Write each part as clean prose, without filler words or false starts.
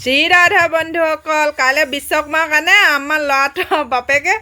শ্ৰীৰাধা বন্ধুসকল কাইলৈ বিশ্বকৰ্মাৰ কাৰণে আমাৰ ল'ৰাটোৰ বাপেকে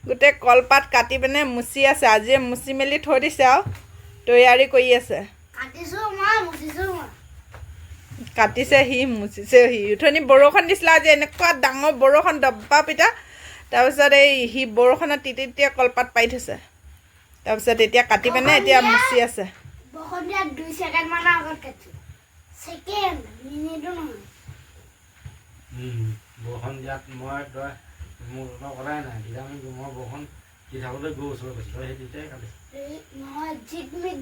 গোটেই কলপাত কাটি পিনে মুচি আছে। আজিয়ে মুচি মেলি থৈ দিছে আৰু তৈয়াৰী কৰি আছে। কাটিছে সি, মুচিছে সি। উঠনি বৰষুণ দিছিলে, আজি এনেকুৱা ডাঙৰ বৰষুণ দব্বা পিঠা। তাৰপিছত সি বৰষুণত তিতি তিতিয়ে কলপাত পাৰি থৈছে। তাৰপিছত এতিয়া কাটি পিনে এতিয়া মুচি আছে। বৰষুণ দিয়াত মই তই মোৰ কৰাই নাই তেতিয়া আমি মই বৰষুণ দি থাকোঁতে গৰু ওচৰত গৈছোঁ তই সেই তেতিয়াই কাটিছোঁ নহয় জিকমিক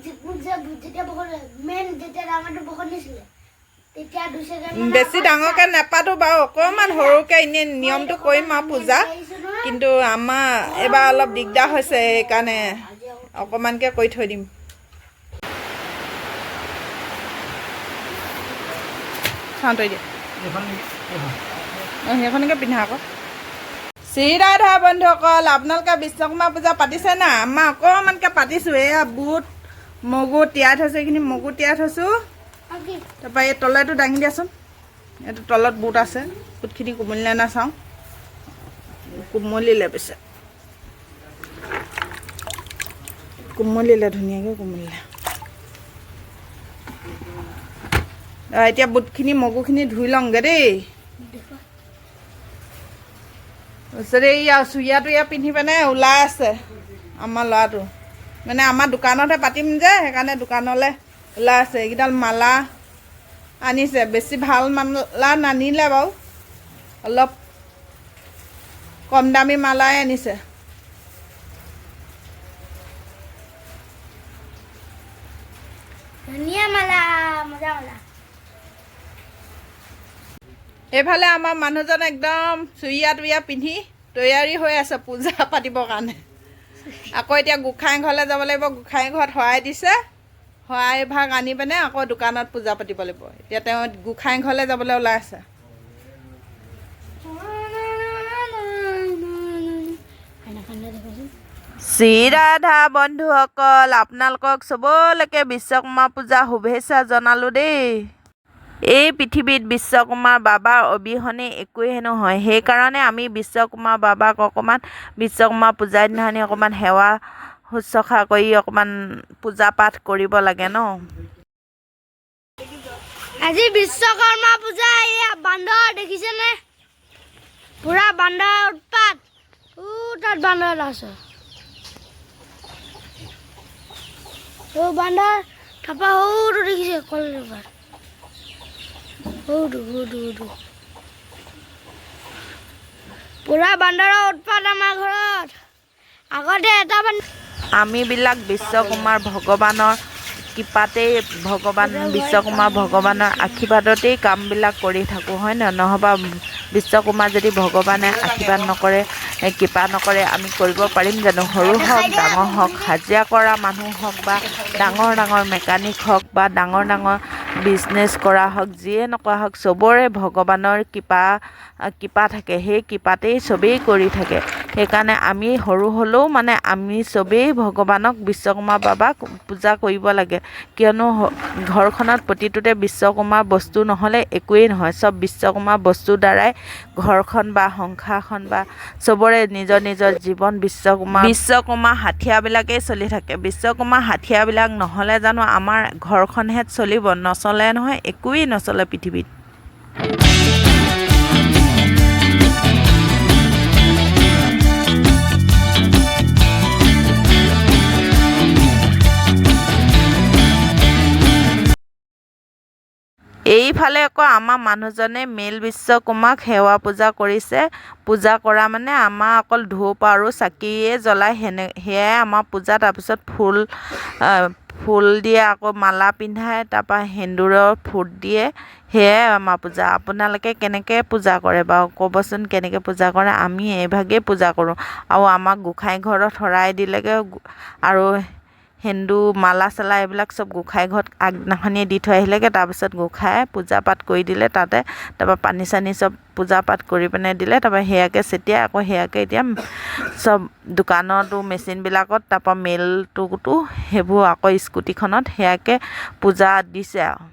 যে যেতিয়া বৰষুণ মেইন যেতিয়া ডাঙৰটো বৰষুণ দিছিলে তেতিয়া 2 ছেকেণ্ড বেছি ডাঙৰকৈ নেপাতো বাৰু, অকণমান সৰুকৈ এনেই নিয়মটো কৰিম আৰু পূজা। কিন্তু আমাৰ এইবাৰ অলপ দিগদাৰ হৈছে, সেইকাৰণে অকণমানকৈ কৰি থৈ দিম। চাওঁ তই দিয়া সেইখনকে পিন্ধা আকৌ। শ্ৰীৰাধা বন্ধুসকল আপোনালোকে বিশ্বকৰ্মা পূজা পাতিছে না? আমাৰ অকণমানকৈ পাতিছোঁ। এয়া বুট মগু তিয়াই থৈছোঁ, এইখিনি মগু তিয়াই থৈছোঁ। তাৰপৰা এই তলেটো দাঙি দিয়াচোন। এইটো তলত বুট আছে, বুটখিনি কোমলিলে না চাওঁ। কোমলিলে পিছে কোমলিলে ধুনীয়াকৈ কোমলিলে। এতিয়া বুটখিনি মগুখিনি ধুই লওঁগৈ দেই। তাৰপিছত এইয়া চুৰিয়াটো পিন্ধি পিনে ওলাই আছে আমাৰ ল'ৰাটো। মানে আমাৰ দোকানতহে পাতিম যে, সেইকাৰণে দোকানলৈ ওলাই আছে। এইকেইডাল মালা আনিছে, বেছি ভাল মালা নানিলে বাৰু, অলপ কম দামী মালাই আনিছে। ধুনীয়া মালা, মজা মালা। এইফালে আমাৰ মানুহজন একদম চুৰিয়া টুৰিয়া পিন্ধি তৈয়াৰী হৈ আছে পূজা পাতিবৰ কাৰণে। আকৌ এতিয়া গোঁসাই ঘৰলৈ যাব লাগিব, গোঁসাই ঘৰত শৰাই দিছে, শৰাই ভাগ আনি পিনে আকৌ দোকানত পূজা পাতিব লাগিব। এতিয়া তেওঁ গোঁসাই ঘৰলৈ যাবলৈ ওলাই আছে। শ্ৰীৰাধা বন্ধুসকল আপোনালোকক চবলৈকে বিশ্বকৰ্মা পূজা শুভেচ্ছা জনালোঁ দেই। এই পৃথিৱীত বিশ্বকৰ্মাৰ বাবাৰ অবিহনে একোৱেই নহয়। সেইকাৰণে আমি বিশ্বকৰ্মা বাবাক অকণমান বিশ্বকৰ্মা পূজাৰ দিনাখনি অকণমান সেৱা শুশ্ৰূষা কৰি অকণমান পূজা পাঠ কৰিব লাগে ন। আজি বিশ্বকৰ্মা পূজা। এয়া বান্দৰ দেখিছেনে? পুৰা বান্দৰ উৎপাত। তাত বান্দৰ এটা আছে। বান্দৰ তাৰপৰা সৰুটো দেখিছে কলপাত। পুৰা বান্দৰৰ উৎপাত আমাৰ ঘৰত। আগতে এটা আমিবিলাক বিশ্বকৰ্মাৰ ভগৱানৰ কৃপাতেই বিশ্বকৰ্মাৰ ভগৱানৰ আশীৰ্বাদতেই কামবিলাক কৰি থাকোঁ, হয় নহয়? নহ'বা বিশ্বকৰ্মা যদি ভগৱানে আশীৰ্বাদ নকৰে, কৃপা নকৰে, আমি কৰিব পাৰিম জানো? সৰু হওক ডাঙৰ হওক, হাজিৰা কৰা মানুহ হওক বা ডাঙৰ ডাঙৰ মেকানিক হওক বা ডাঙৰ ডাঙৰ বিজনেছ কৰা হওক, যিয়ে নকৰা হওক, চবৰে ভগৱানৰ কৃপা থাকে। সেই কৃপাতেই চবেই কৰি থাকে। সেইকাৰণে আমি সৰু হ'লেও মানে আমি চবেই ভগৱানক বিশ্বকৰ্মা বাবাক পূজা কৰিব লাগে। কিয়নো ঘৰখনত প্ৰতিটোতে বিশ্বকৰ্মাৰ বস্তু নহ'লে একোৱেই নহয়। চব বিশ্বকৰ্মাৰ বস্তুৰ দ্বাৰাই ঘৰখন বা সংসাৰখন বা চবৰে নিজৰ নিজৰ জীৱন বিশ্বকৰ্মা হাথিয়াৰবিলাকেই চলি থাকে। বিশ্বকৰ্মা হাথিয়াৰবিলাক নহ'লে জানো আমাৰ ঘৰখনহে চলিব? নচলে নহয়, একোৱেই নচলে পৃথিৱীত। এইফালে আকৌ আমাৰ মানুহজনে মেল বিশ্বকৰ্মাক সেৱা পূজা কৰিছে। পূজা কৰা মানে আমাৰ অকল ধূপ আৰু চাকিয়ে জ্বলায়, সেয়াই আমাৰ পূজা। তাৰপিছত ফুল দিয়ে, আকৌ মালা পিন্ধায়, তাৰপৰা সেন্দুৰৰ ফুট দিয়ে, সেয়াই আমাৰ পূজা। আপোনালোকে কেনেকৈ পূজা কৰে বাৰু ক'বচোন, কেনেকৈ পূজা কৰে? আমি এইভাগেই পূজা কৰোঁ। আৰু আমাক গোঁসাই ঘৰত শৰাই দিলেগৈ আৰু সেন্দুৰ মালা চালা এইবিলাক চব গোঁসাই ঘৰত আগদিনাখনিয়ে দি থৈ আহিলেগৈ। তাৰপিছত গোঁসাই পূজা পাঠ কৰি দিলে তাতে, তাৰপৰা পানী চানী চব পূজা পাঠ কৰি পিনে দিলে। তাৰপৰা সেয়াকে ছটিয়াই আকৌ সেয়াকে এতিয়া চব দোকানতো মেচিনবিলাকত, তাৰপৰা মেলটোতো সেইবোৰ আকৌ স্কুটিখনত সেয়াকে পূজা দিছে আৰু।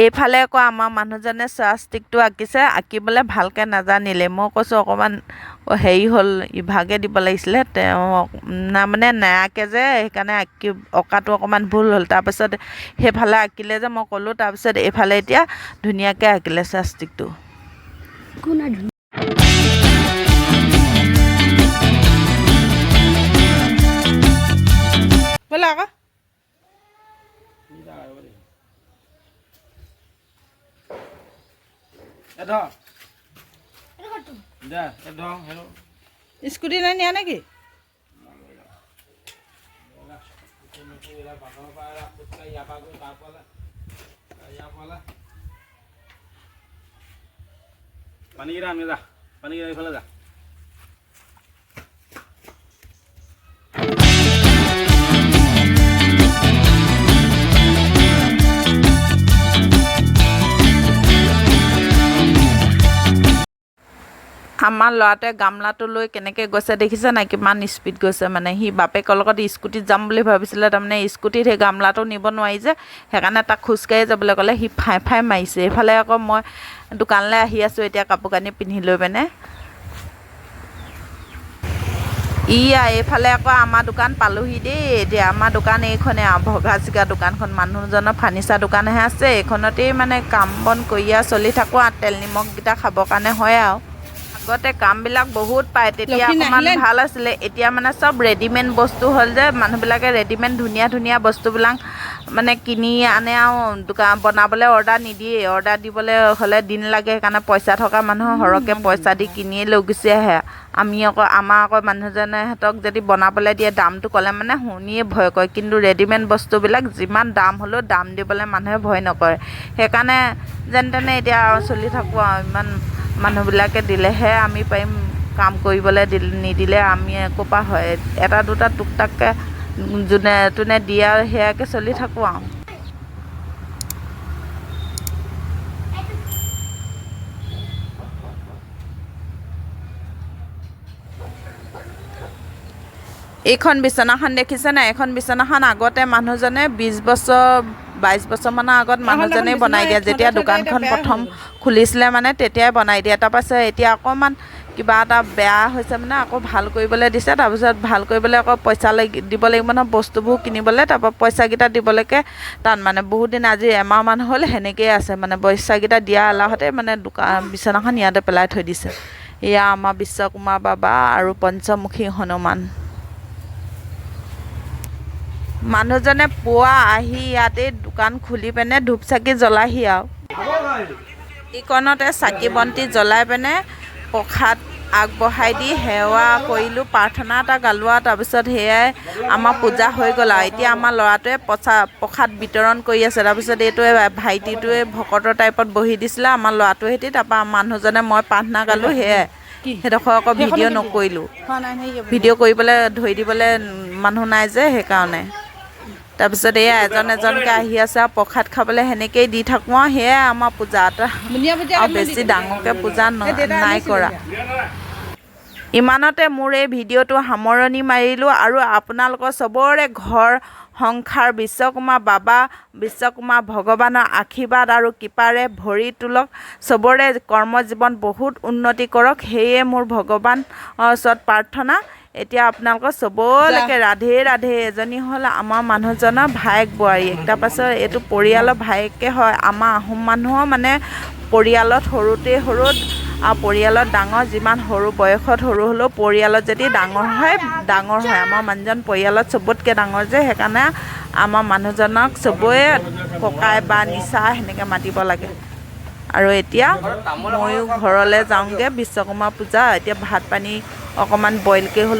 এইফালে আকৌ আমাৰ মানুহজনে স্বাস্তিকটো আঁকিছে, আঁকিবলৈ ভালকৈ নাজানিলে। মই কৈছোঁ অকণমান হেৰি হ'ল, ইভাগে দিব লাগিছিলে, তেওঁ মানে নায়াকে যে সেইকাৰণে অঁকাটো অকণমান ভুল হ'ল। তাৰপিছত সেইফালে আঁকিলে যে মই ক'লোঁ, তাৰপিছত এইফালে এতিয়া ধুনীয়াকৈ আঁকিলে স্বাস্তিকটো। বোলে আকৌ স্কুটি লৈ নিয়া নেকি? পানীকেইটা আমি যা, পানীকেইটা এইফালে যা। আমাৰ ল'ৰাটোৱে গামলাটো লৈ কেনেকৈ গৈছে দেখিছে নাই, কিমান স্পীড গৈছে। মানে সি বাপেকৰ লগত স্কুটিত যাম বুলি ভাবিছিলে, তাৰমানে স্কুটিত সেই গামলাটো নিব নোৱাৰি যে, সেইকাৰণে তাক খোজকাঢ়ি যাবলৈ ক'লে, সি ফাই ফাই মাৰিছে। এইফালে আকৌ মই দোকানলৈ আহি আছোঁ এতিয়া কাপোৰ কানি পিন্ধি লৈ পিনে। এইফালে আকৌ আমাৰ দোকান পালোহি দেই। এতিয়া আমাৰ দোকান এইখনে আৰু ভগা চিগা দোকানখন, মানুহজনৰ ফাৰ্নিচাৰ দোকানহে আছে। এইখনতেই মানে কাম বন কৰি চলি থাকোঁ আৰু তেল নিমখকেইটা খাবৰ কাৰণে হয় আৰু। আগতে কামবিলাক বহুত পায়, তেতিয়া অকণমান ভাল আছিলে। এতিয়া মানে চব ৰেডিমেড বস্তু হ'ল যে, মানুহবিলাকে ৰেডিমেড ধুনীয়া ধুনীয়া বস্তুবিলাক মানে কিনি আনে আৰু দোকান বনাবলৈ অৰ্ডাৰ নিদিয়ে। অৰ্ডাৰ দিবলৈ হ'লে দিন লাগে, সেইকাৰণে পইচা থকা মানুহৰ সৰহকৈ পইচা দি কিনিয়ে লৈ গুচি আহে। আমাৰ আকৌ মানুহজনে সিহঁতক যদি বনাবলৈ দিয়ে, দামটো ক'লে মানে শুনিয়ে ভয় কৰে। কিন্তু ৰেডিমেড বস্তুবিলাক যিমান দাম হ'লেও দাম দিবলৈ মানুহে ভয় নকৰে। সেইকাৰণে যেনে তেনে এতিয়া চলি থাকোঁ আৰু। ইমান মানুহবিলাকে দিলেহে আমি পাৰিম কাম কৰিবলৈ, নিদিলে আমি ক'ৰ পৰা হয়। এটা দুটা টুক টাককৈ যোনে তোনে দিয়ে আৰু সেয়াকৈ চলি থাকোঁ আৰু। এইখন বিচনাখন দেখিছে নাই? এইখন বিচনাখন আগতে মানুহজনে 20 বছৰ 22 বছৰমানৰ আগত মানুহজনেই বনাই দিয়ে। যেতিয়া দোকানখন প্ৰথম খুলিছিলে মানে তেতিয়াই বনাই দিয়ে। তাৰপাছত এতিয়া অকণমান কিবা এটা বেয়া হৈছে মানে আকৌ ভাল কৰিবলৈ দিছে। তাৰপিছত ভাল কৰিবলৈ আকৌ পইচা দিব লাগিব নহয় বস্তুবোৰ কিনিবলৈ। তাৰপৰা পইচাকেইটা দিবলৈকে টান। মানে বহুত দিন আজি এমাহমান হ'ল সেনেকৈয়ে আছে। মানে পইচাকেইটা দিয়া এলাহতে মানে বিচনাখন ইয়াতে পেলাই থৈ দিছে। এয়া আমাৰ বিশ্বকুমাৰ বাবা আৰু পঞ্চমুখী হনুমান। মানুহজনে পুৱা আহি ইয়াতে দোকান খুলি পিনে ধূপ চাকি জ্বলাহি আৰু। এইকণতে চাকি বন্তি জ্বলাই পিনে প্ৰসাদ আগবঢ়াই দি সেৱা কৰিলোঁ, প্ৰাৰ্থনা এটা গালোঁ আৰু। তাৰপিছত সেয়াই আমাৰ পূজা হৈ গ'ল আৰু। এতিয়া আমাৰ ল'ৰাটোৱে প্ৰসাদ বিতৰণ কৰি আছে। তাৰপিছত এইটোৱে ভাইটিটোৱে ভকতৰ টাইপত বহি দিছিলে আমাৰ ল'ৰাটোৰ সৈতে। তাৰপৰা মানুহজনে মই প্ৰাৰ্থনা গালোঁ, সেয়াই। সেইডোখৰ আকৌ ভিডিঅ' নকৰিলোঁ, ভিডিঅ' কৰিবলৈ ধৰি দিবলৈ মানুহ নাই যে সেইকাৰণে। তাৰপিছত এয়া এজন এজনকৈ আহি আছে আৰু প্ৰসাদ খাবলৈ সেনেকৈয়ে দি থাকোঁ আৰু। সেয়াই আমাৰ পূজা এটা, আৰু বেছি ডাঙৰকৈ পূজা নাই কৰা। ইমানতে মোৰ এই ভিডিঅ'টো সামৰণি মাৰিলোঁ। আৰু আপোনালোকৰ চবৰে ঘৰ সংসাৰ বিশ্বকুমাৰ বাবা, বিশ্বকুমাৰ ভগৱানৰ আশীৰ্বাদ আৰু কৃপাৰে ভৰি তোলক। চবৰে কৰ্মজীৱন বহুত উন্নতি কৰক, সেয়ে মোৰ ভগৱানৰ ওচৰত প্ৰাৰ্থনা। এতিয়া আপোনালোকৰ চবলৈকে ৰাধে ৰাধে। এজনী হ'ল আমাৰ মানুহজনৰ ভায়েক বোৱাৰীয়েক। তাৰপাছত এইটো পৰিয়ালৰ ভায়েকে হয়। আমাৰ আহোম মানুহৰ মানে পৰিয়ালত সৰুতে সৰু আৰু পৰিয়ালত ডাঙৰ, যিমান সৰু বয়সত সৰু হ'লেও পৰিয়ালত যদি ডাঙৰ হয়। আমাৰ মানুহজন পৰিয়ালত চবতকৈ ডাঙৰ যে, সেইকাৰণে আমাৰ মানুহজনক চবৰে ককাই বা নিচা সেনেকৈ মাতিব লাগে। আৰু এতিয়া ময়ো ঘৰলৈ যাওঁগৈ, বিশ্বকৰ্মা পূজা। এতিয়া ভাত পানী অকণমান বইলকৈ হ'লেও